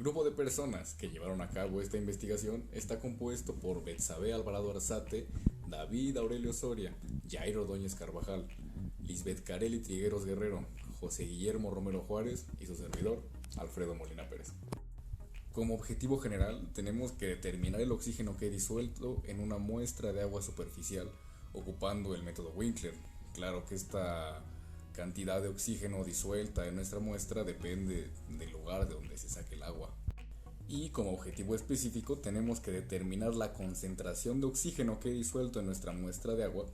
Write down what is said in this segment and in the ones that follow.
grupo de personas que llevaron a cabo esta investigación está compuesto por Betsabe Alvarado Arzate, David Aurelio Soria, Jairo Ordóñez Carvajal, Lisbeth Carelli Trigueros Guerrero, José Guillermo Romero Juárez y su servidor, Alfredo Molina Pérez. Como objetivo general, tenemos que determinar el oxígeno que hay disuelto en una muestra de agua superficial ocupando el método Winkler. Claro que esta cantidad de oxígeno disuelta en nuestra muestra depende del lugar de donde se saque el agua. Y como objetivo específico tenemos que determinar la concentración de oxígeno que hay disuelto en nuestra muestra de agua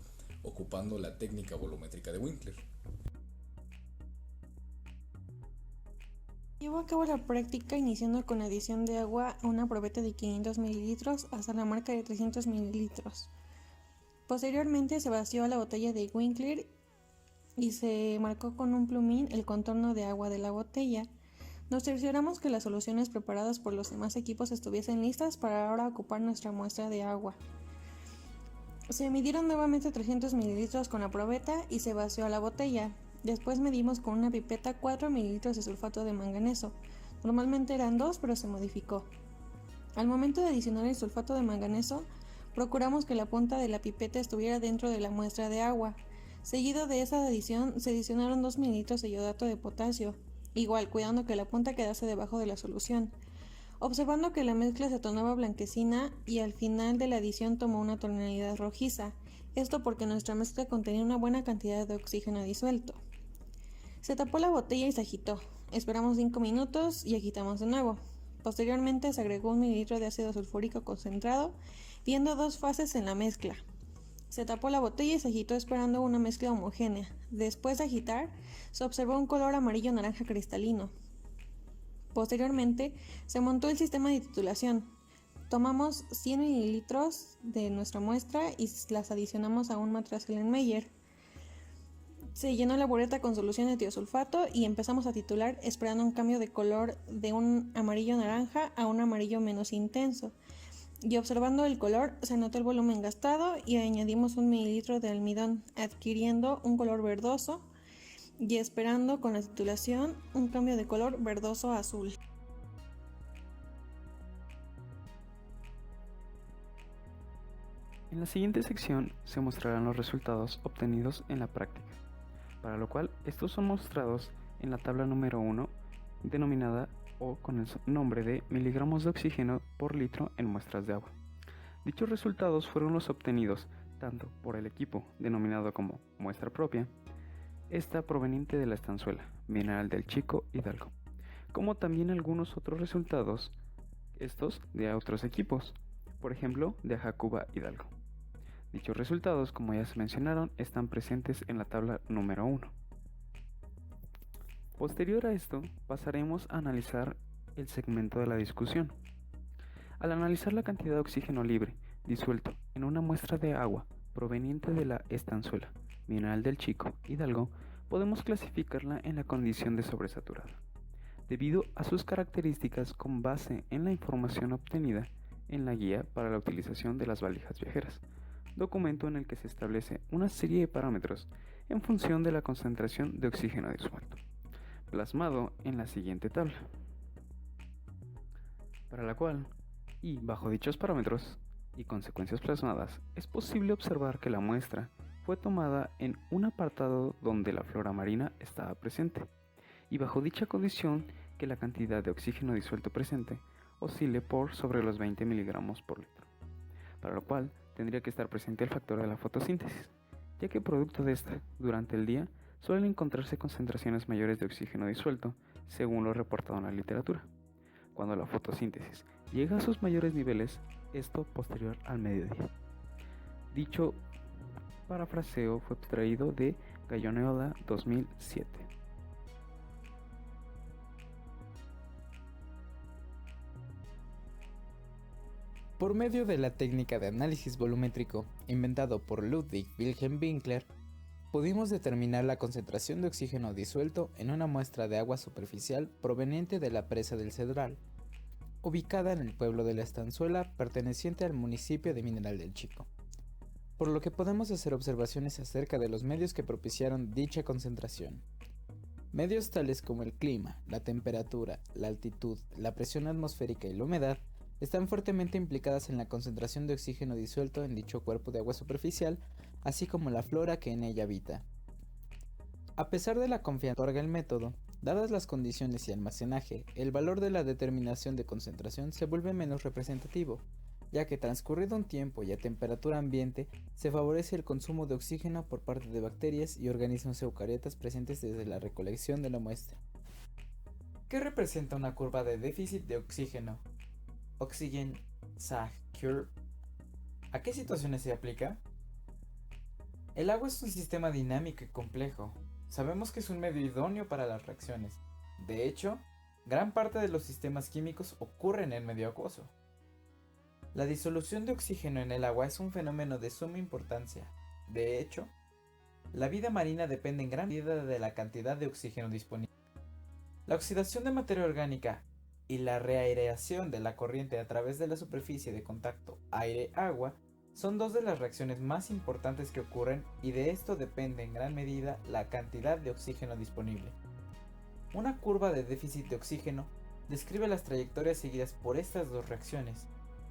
ocupando la técnica volumétrica de Winkler. Llevó a cabo la práctica iniciando con la adición de agua a una probeta de 500 ml hasta la marca de 300 ml. Posteriormente se vació la botella de Winkler y se marcó con un plumín el contorno de agua de la botella. Nos cercioramos que las soluciones preparadas por los demás equipos estuviesen listas para ahora ocupar nuestra muestra de agua. Se midieron nuevamente 300 ml con la probeta y se vació a la botella. Después medimos con una pipeta 4 ml de sulfato de manganeso. Normalmente eran 2, pero se modificó. Al momento de adicionar el sulfato de manganeso, procuramos que la punta de la pipeta estuviera dentro de la muestra de agua. Seguido de esa adición, se adicionaron 2 ml de iodato de potasio, igual cuidando que la punta quedase debajo de la solución. Observando que la mezcla se tornaba blanquecina y al final de la adición tomó una tonalidad rojiza, esto porque nuestra mezcla contenía una buena cantidad de oxígeno disuelto. Se tapó la botella y se agitó. Esperamos 5 minutos y agitamos de nuevo. Posteriormente se agregó 1 mililitro de ácido sulfúrico concentrado, viendo 2 fases en la mezcla. Se tapó la botella y se agitó esperando una mezcla homogénea. Después de agitar, se observó un color amarillo-naranja cristalino. Posteriormente, se montó el sistema de titulación. Tomamos 100 mililitros de nuestra muestra y las adicionamos a un matraz Erlenmeyer. Se llenó la bureta con solución de tiosulfato y empezamos a titular esperando un cambio de color de un amarillo naranja a un amarillo menos intenso. Y observando el color, se notó el volumen gastado y añadimos 1 mililitro de almidón, adquiriendo un color verdoso y esperando con la titulación un cambio de color verdoso a azul. En la siguiente sección se mostrarán los resultados obtenidos en la práctica, para lo cual estos son mostrados en la tabla número 1, denominada o con el nombre de miligramos de oxígeno por litro en muestras de agua. Dichos resultados fueron los obtenidos tanto por el equipo denominado como muestra propia, esta proveniente de la estanzuela Mineral del Chico Hidalgo, como también algunos otros resultados, estos de otros equipos, por ejemplo de Jacuba Hidalgo. Dichos resultados, como ya se mencionaron, están presentes en la tabla número 1. Posterior a esto, pasaremos a analizar el segmento de la discusión. Al analizar la cantidad de oxígeno libre disuelto en una muestra de agua proveniente de la estanzuela Mineral del Chico Hidalgo, podemos clasificarla en la condición de sobresaturada, debido a sus características con base en la información obtenida en la guía para la utilización de las valijas viajeras, documento en el que se establece una serie de parámetros en función de la concentración de oxígeno disuelto, plasmado en la siguiente tabla, para la cual, y bajo dichos parámetros y consecuencias plasmadas, es posible observar que la muestra fue tomada en un apartado donde la flora marina estaba presente, y bajo dicha condición que la cantidad de oxígeno disuelto presente oscile por sobre los 20 miligramos por litro, para lo cual tendría que estar presente el factor de la fotosíntesis, ya que producto de esta, durante el día, suelen encontrarse concentraciones mayores de oxígeno disuelto, según lo reportado en la literatura. Cuando la fotosíntesis llega a sus mayores niveles, esto posterior al mediodía. Dicho parafraseo fue extraído de Galloneola 2007. Por medio de la técnica de análisis volumétrico inventado por Ludwig Wilhelm Winkler, pudimos determinar la concentración de oxígeno disuelto en una muestra de agua superficial proveniente de la presa del Cedral, ubicada en el pueblo de la Estanzuela, perteneciente al municipio de Mineral del Chico, por lo que podemos hacer observaciones acerca de los medios que propiciaron dicha concentración. Medios tales como el clima, la temperatura, la altitud, la presión atmosférica y la humedad están fuertemente implicadas en la concentración de oxígeno disuelto en dicho cuerpo de agua superficial, así como la flora que en ella habita. A pesar de la confianza que otorga el método, dadas las condiciones y almacenaje, el valor de la determinación de concentración se vuelve menos representativo, ya que transcurrido un tiempo y a temperatura ambiente, se favorece el consumo de oxígeno por parte de bacterias y organismos eucariotas presentes desde la recolección de la muestra. ¿Qué representa una curva de déficit de oxígeno? Oxygen Sag Curve. ¿A qué situaciones se aplica? El agua es un sistema dinámico y complejo. Sabemos que es un medio idóneo para las reacciones. De hecho, gran parte de los sistemas químicos ocurre en el medio acuoso. La disolución de oxígeno en el agua es un fenómeno de suma importancia. De hecho, la vida marina depende en gran medida de la cantidad de oxígeno disponible. La oxidación de materia orgánica y la reaireación de la corriente a través de la superficie de contacto aire-agua son dos de las reacciones más importantes que ocurren, y de esto depende en gran medida la cantidad de oxígeno disponible. Una curva de déficit de oxígeno describe las trayectorias seguidas por estas dos reacciones,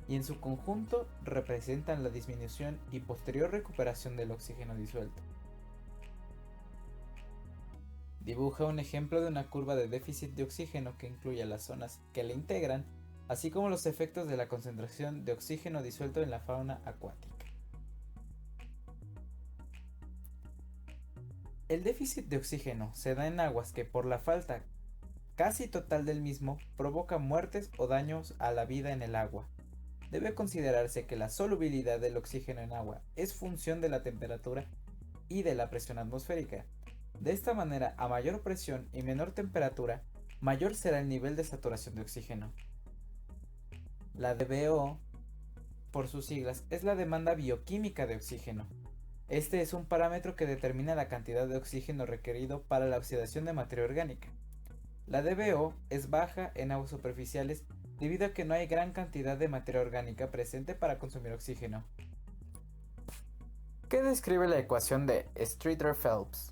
y en su conjunto representan la disminución y posterior recuperación del oxígeno disuelto. Dibuja un ejemplo de una curva de déficit de oxígeno que incluye las zonas que la integran, así como los efectos de la concentración de oxígeno disuelto en la fauna acuática. El déficit de oxígeno se da en aguas que, por la falta casi total del mismo, provoca muertes o daños a la vida en el agua. Debe considerarse que la solubilidad del oxígeno en agua es función de la temperatura y de la presión atmosférica. De esta manera, a mayor presión y menor temperatura, mayor será el nivel de saturación de oxígeno. La DBO, por sus siglas, es la demanda bioquímica de oxígeno. Este es un parámetro que determina la cantidad de oxígeno requerido para la oxidación de materia orgánica. La DBO es baja en aguas superficiales debido a que no hay gran cantidad de materia orgánica presente para consumir oxígeno. ¿Qué describe la ecuación de Streeter-Phelps?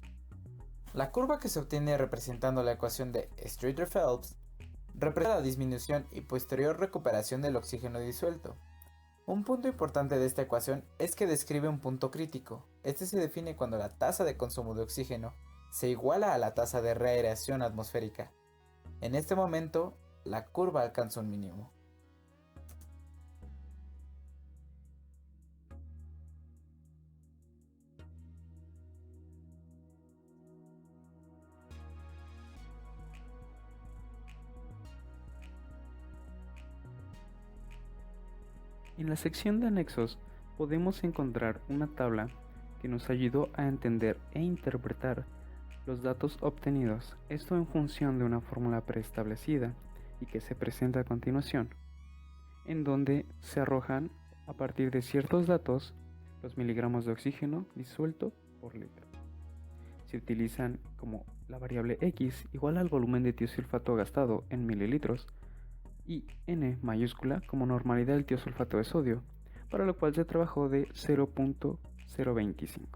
La curva que se obtiene representando la ecuación de Streeter-Phelps representa la disminución y posterior recuperación del oxígeno disuelto. Un punto importante de esta ecuación es que describe un punto crítico. Este se define cuando la tasa de consumo de oxígeno se iguala a la tasa de reaireación atmosférica. En este momento, la curva alcanza un mínimo. En la sección de anexos podemos encontrar una tabla que nos ayudó a entender e interpretar los datos obtenidos, esto en función de una fórmula preestablecida y que se presenta a continuación, en donde se arrojan a partir de ciertos datos los miligramos de oxígeno disuelto por litro. Se utilizan como la variable X igual al volumen de tiosulfato gastado en mililitros, y N mayúscula como normalidad del tiosulfato de sodio, para lo cual se trabajó de 0.025.